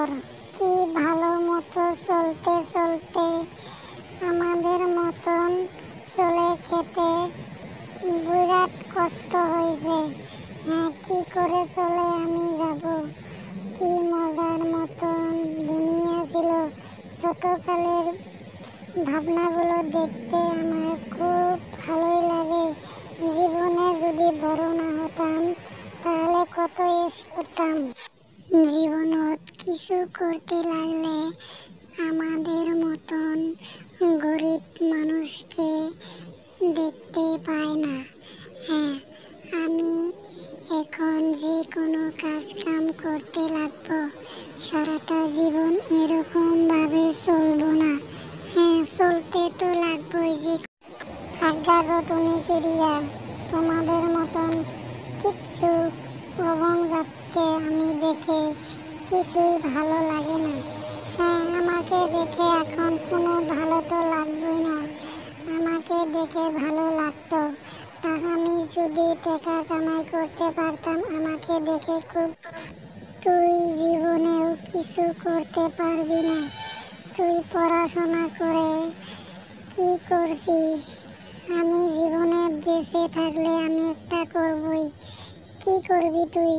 পর কি ভালো মতো চলতে চলতে আমাদের মতন চলে খেতে বিরাট কষ্ট হয়েছে। হ্যাঁ, কি করে চলে আমি যাব। কি মজার মতন দুনিয়া ছিল। ছোটকালের ভাবনাগুলো দেখতে আমার খুব ভালোই লাগে। জীবনে যদি বড় না হতাম তাহলে কত এস করতাম। জীবনত কিছু করতে লাগলে আমাদের মতন গরিব মানুষকে দেখতে পায় না। হ্যাঁ, আমি এখন যে কোনো কাজ কাম করতে লাগবো। সারাটা জীবন এরকম ভাবে চলবো না। হ্যাঁ, চলতে তো লাগবোই। যে ভাগ্যাগো তুমি চিড়িয়া, তোমাদের মতন কিচ্ছু প্রবঞ্জাতকে আমি দেখে কিছুই ভালো লাগে না। হ্যাঁ, আমাকে দেখে এখন কোনো ভালো তো লাগবেই না। আমাকে দেখে ভালো লাগতো তা আমি যদি টাকা কামাই করতে পারতাম আমাকে দেখে খুব। তুই জীবনেও কিছু করতে পারবি না। তুই পড়াশোনা করে কি করছিস? আমি জীবনে বেঁচে থাকলে আমি একটা করবই। কি করবি তুই?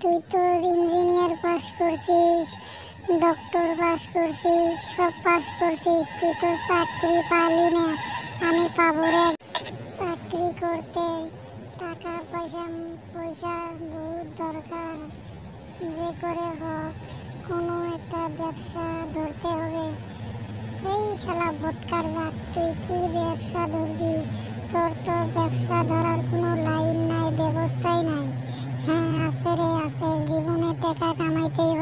তুই তো ইঞ্জিনিয়ার পাস করছিস, ডক্টর পাস করছিস, সব পাস করছিস, তুই তো চাকরি পালি না। আমি পাবো রে। চাকরি করতে টাকা পয়সা বহুত দরকার। যে করে হোক কোনো একটা ব্যবসা ধরতে হবে। এই শালা ভোটকার জাত, তুই কি ব্যবসা ধরবি? তোর তো ব্যবসা ধরার কোনো লাইন নাই, ব্যবস্থাই নাই। হ্যাঁ, আছে রে আছে, জীবনে টাকা কামাইতেই হবে।